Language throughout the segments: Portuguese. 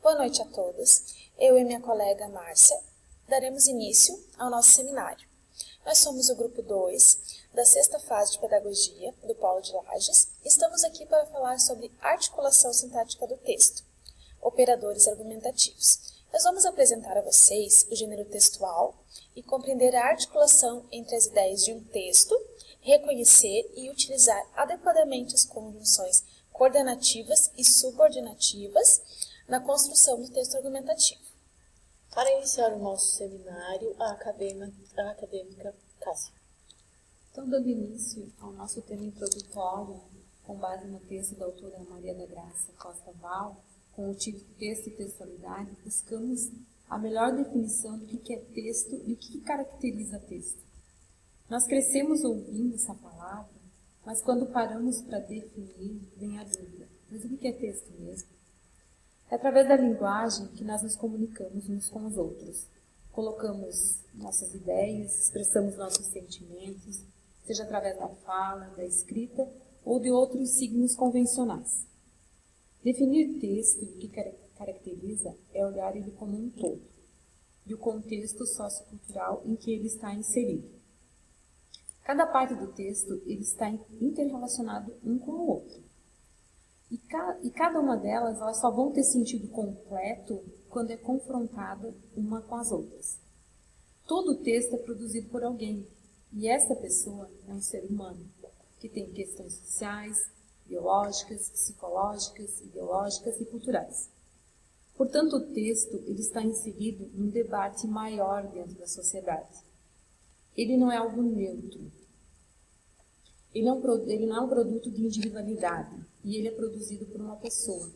Boa noite a todos. Eu e minha colega Márcia daremos início ao nosso seminário. Nós somos o grupo 2 da 6ª fase de Pedagogia do Polo de Lages. Estamos aqui para falar sobre articulação sintática do texto, operadores argumentativos. Nós vamos apresentar a vocês o gênero textual e compreender a articulação entre as ideias de um texto, reconhecer e utilizar adequadamente as conjunções coordenativas e subordinativas na construção do texto argumentativo. Para iniciar o nosso seminário, a acadêmica Cássia. Então, dando início ao nosso tema introdutório, com base no texto da autora Maria da Graça Costa Val, com o título Texto e Textualidade, buscamos a melhor definição do que é texto e o que caracteriza texto. Nós crescemos ouvindo essa palavra, mas quando paramos para definir, vem a dúvida. Mas o que é texto mesmo? É através da linguagem que nós nos comunicamos uns com os outros. Colocamos nossas ideias, expressamos nossos sentimentos, seja através da fala, da escrita ou de outros signos convencionais. Definir texto e o que caracteriza é olhar ele como um todo, e o contexto sociocultural em que ele está inserido. Cada parte do texto ele está interrelacionado um com o outro. E cada uma delas elas só vão ter sentido completo quando é confrontada uma com as outras. Todo texto é produzido por alguém, e essa pessoa é um ser humano, que tem questões sociais, biológicas, psicológicas, ideológicas e culturais. Portanto, o texto ele está inserido num debate maior dentro da sociedade. Ele não é algo neutro. Ele não é um produto de individualidade, e ele é produzido por uma pessoa.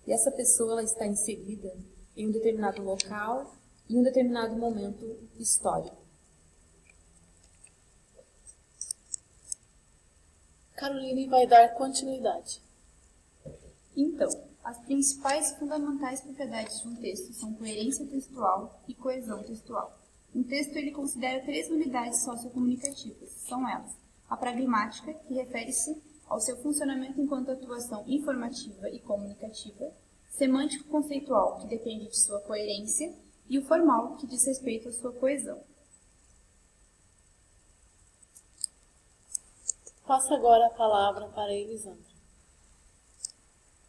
E essa pessoa ela está inserida em um determinado local e em um determinado momento histórico. Caroline vai dar continuidade. Então, as principais e fundamentais propriedades de um texto são coerência textual e coesão textual. Um texto ele considera 3 unidades sociocomunicativas, são elas: a pragmática, que refere-se ao seu funcionamento enquanto atuação informativa e comunicativa, semântico-conceitual, que depende de sua coerência, e o formal, que diz respeito à sua coesão. Passo agora a palavra para a Elisandra.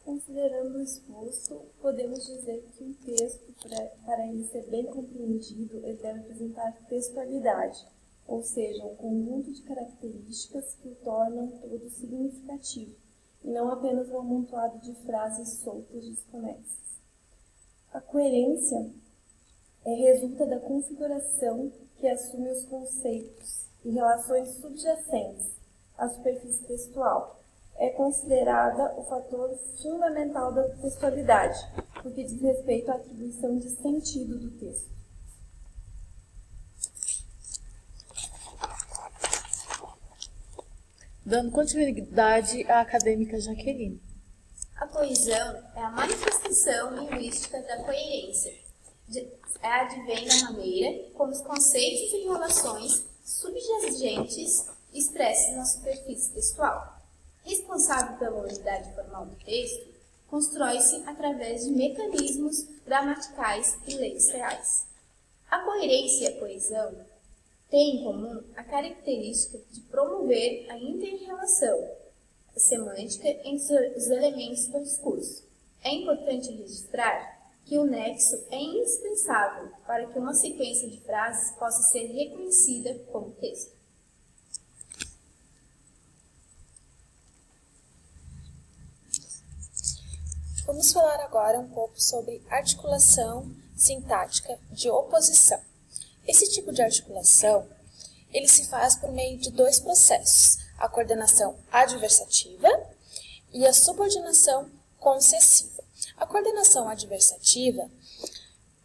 Considerando o exposto, podemos dizer que um texto, para ele ser bem compreendido, ele deve apresentar textualidade, ou seja, um conjunto de características que o tornam todo significativo, e não apenas um amontoado de frases soltas desconexas. A coerência resulta da configuração que assume os conceitos e relações subjacentes à superfície textual. É considerada o fator fundamental da textualidade, porque diz respeito à atribuição de sentido do texto. Dando continuidade à acadêmica Jaqueline. A coesão é a manifestação linguística da coerência. Advém da maneira como os conceitos e relações subjacentes expressam na superfície textual. Responsável pela unidade formal do texto, constrói-se através de mecanismos gramaticais e leis reais. A coerência e a coesão têm em comum a característica de promover a inter-relação semântica entre os elementos do discurso. É importante registrar que o nexo é indispensável para que uma sequência de frases possa ser reconhecida como texto. Vamos falar agora um pouco sobre articulação sintática de oposição. Esse tipo de articulação, ele se faz por meio de 2 processos, a coordenação adversativa e a subordinação concessiva. A coordenação adversativa,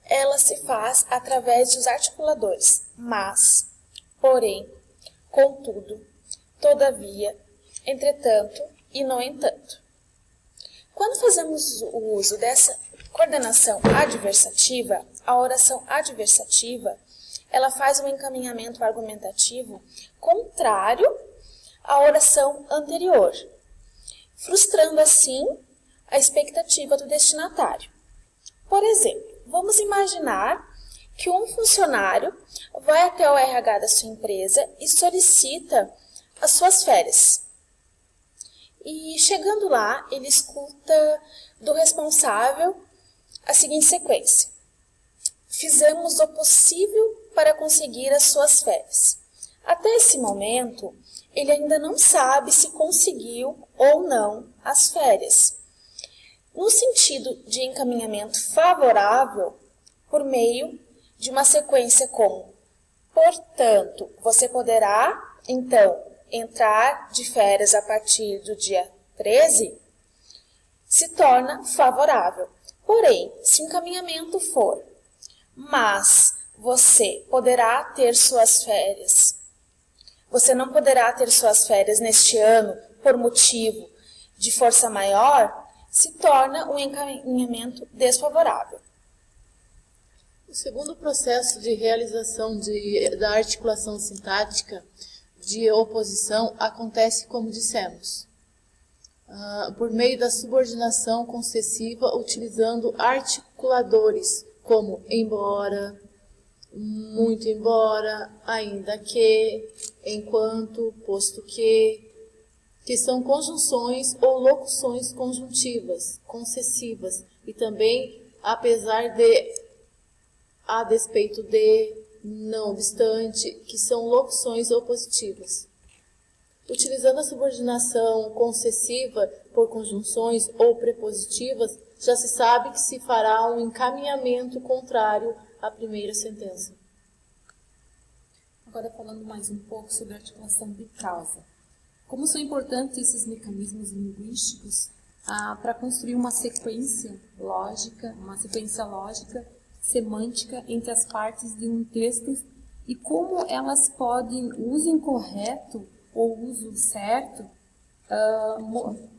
ela se faz através dos articuladores mas, porém, contudo, todavia, entretanto e no entanto. Quando fazemos o uso dessa coordenação adversativa, a oração adversativa, ela faz um encaminhamento argumentativo contrário à oração anterior, frustrando assim a expectativa do destinatário. Por exemplo, vamos imaginar que um funcionário vai até o RH da sua empresa e solicita as suas férias. E chegando lá, ele escuta do responsável a seguinte sequência: fizemos o possível para conseguir as suas férias. Até esse momento, ele ainda não sabe se conseguiu ou não as férias. No sentido de encaminhamento favorável, por meio de uma sequência como: portanto, você poderá, então, entrar de férias a partir do dia 13, se torna favorável. Porém, se o encaminhamento for: mas você poderá ter suas férias, você não poderá ter suas férias neste ano por motivo de força maior, se torna um encaminhamento desfavorável. O segundo processo de realização da articulação sintática de oposição acontece, como dissemos, por meio da subordinação concessiva, utilizando articuladores como embora, muito embora, ainda que, enquanto, posto que são conjunções ou locuções conjuntivas, concessivas, e também apesar de, a despeito de, não obstante, que são locuções opositivas. Utilizando a subordinação concessiva por conjunções ou prepositivas, já se sabe que se fará um encaminhamento contrário à primeira sentença. Agora falando mais um pouco sobre a articulação de causa. Como são importantes esses mecanismos linguísticos para construir uma sequência lógica semântica entre as partes de um texto e como elas podem, o uso incorreto ou o uso certo,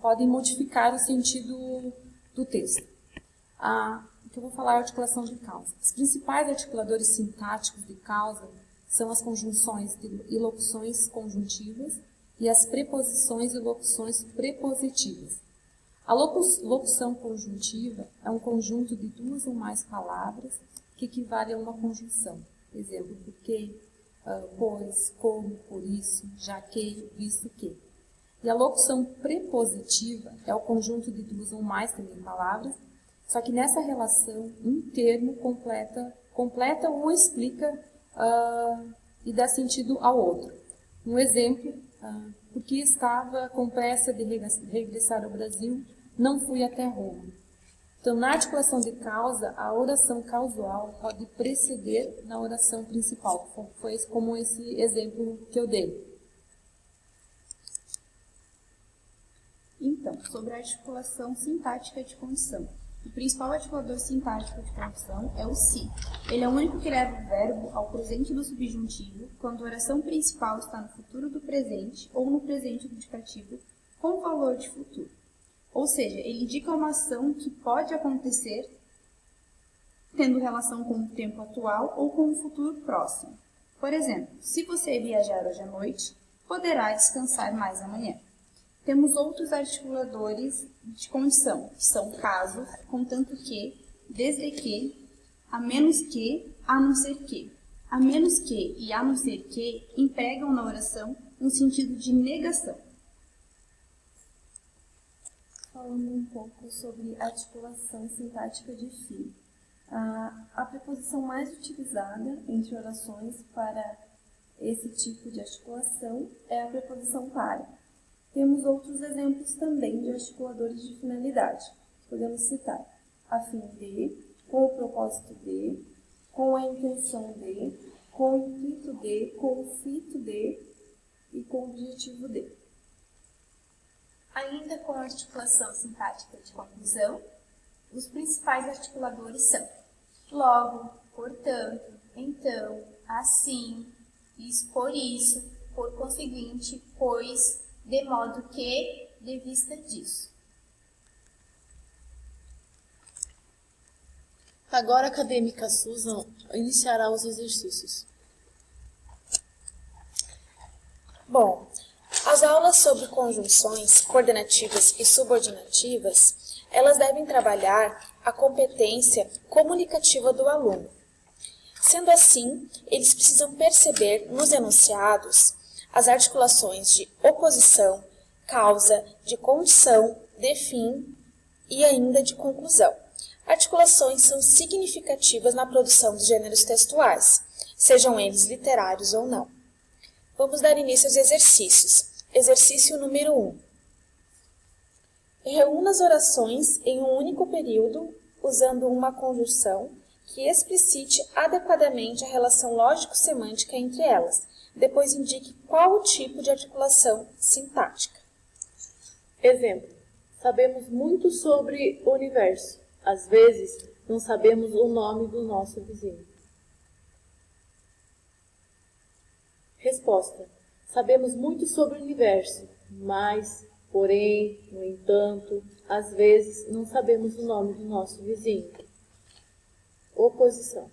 podem modificar o sentido do texto. Que eu vou falar articulação de causa. Os principais articuladores sintáticos de causa são as conjunções e locuções conjuntivas e as preposições e locuções prepositivas. A locução conjuntiva é um conjunto de duas ou mais palavras que equivale a uma conjunção. Exemplo, porque, pois, como, por isso, já que, visto que. E a locução prepositiva é o conjunto de duas ou mais também palavras, só que nessa relação um termo completa ou explica e dá sentido ao outro. Um exemplo, porque estava com pressa de regressar ao Brasil, não fui até Roma. Então, na articulação de causa, a oração causal pode preceder na oração principal. Foi como esse exemplo que eu dei. Então, sobre a articulação sintática de condição. O principal articulador sintático de condição é o si. Ele é o único que leva o verbo ao presente do subjuntivo quando a oração principal está no futuro do presente ou no presente do indicativo com valor de futuro. Ou seja, ele indica uma ação que pode acontecer tendo relação com o tempo atual ou com o futuro próximo. Por exemplo, se você viajar hoje à noite, poderá descansar mais amanhã. Temos outros articuladores de condição, que são caso, contanto que, desde que, a menos que, a não ser que. A menos que e a não ser que empregam na oração um sentido de negação. Falando um pouco sobre articulação sintática de fim. A preposição mais utilizada entre orações para esse tipo de articulação é a preposição para. Temos outros exemplos também de articuladores de finalidade. Podemos citar a fim de, com o propósito de, com a intenção de, com o intuito de, com o fito de e com o objetivo de. Ainda com a articulação sintática de conclusão, os principais articuladores são logo, portanto, então, assim, isso, por conseguinte, pois, de modo que, de vista disso. Agora a acadêmica Susan iniciará os exercícios. Bom, as aulas sobre conjunções coordenativas e subordinativas, elas devem trabalhar a competência comunicativa do aluno. Sendo assim, eles precisam perceber nos enunciados as articulações de oposição, causa, de condição, de fim e ainda de conclusão. Articulações são significativas na produção dos gêneros textuais, sejam eles literários ou não. Vamos dar início aos exercícios. Exercício número 1. Reúna as orações em um único período, usando uma conjunção que explicite adequadamente a relação lógico-semântica entre elas. Depois indique qual o tipo de articulação sintática. Exemplo. Sabemos muito sobre o universo. Às vezes, não sabemos o nome do nosso vizinho. Resposta. Sabemos muito sobre o universo, mas, porém, no entanto, às vezes não sabemos o nome do nosso vizinho. Oposição.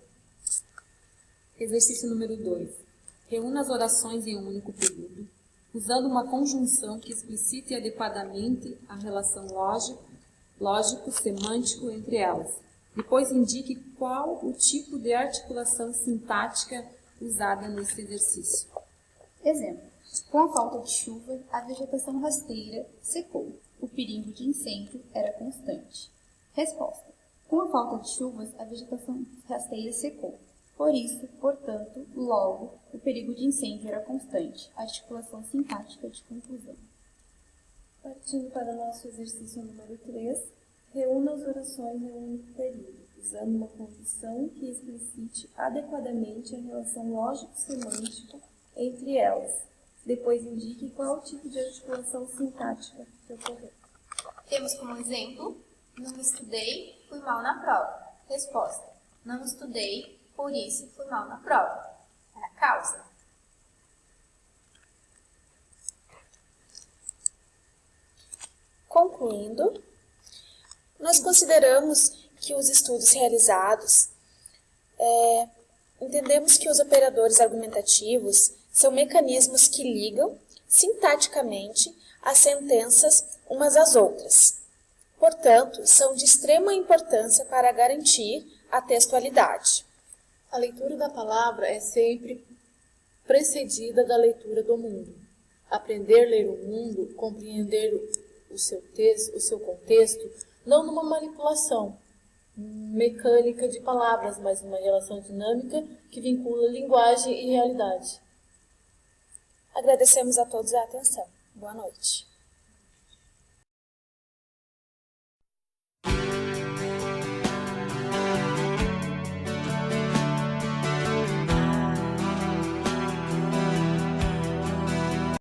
Exercício número 2. Reúna as orações em um único período, usando uma conjunção que explicite adequadamente a relação lógico-semântico entre elas. Depois indique qual o tipo de articulação sintática usada nesse exercício. Exemplo. Com a falta de chuva, a vegetação rasteira secou. O perigo de incêndio era constante. Resposta. Com a falta de chuvas, a vegetação rasteira secou. Por isso, portanto, logo, o perigo de incêndio era constante. Articulação sintática de conclusão. Partindo para o nosso exercício número 3, reúna as orações em um único período, usando uma conjunção que explicite adequadamente a relação lógico-semântica entre elas. Depois indique qual o tipo de articulação sintática que ocorreu. Temos como exemplo, não estudei, fui mal na prova. Resposta, não estudei, por isso fui mal na prova. É a causa. Concluindo, nós consideramos que os estudos realizados, entendemos que os operadores argumentativos são mecanismos que ligam sintaticamente as sentenças umas às outras. Portanto, são de extrema importância para garantir a textualidade. A leitura da palavra é sempre precedida da leitura do mundo. Aprender a ler o mundo, compreender o seu texto, o seu contexto, não numa manipulação mecânica de palavras, mas numa relação dinâmica que vincula linguagem e realidade. Agradecemos a todos a atenção. Boa noite.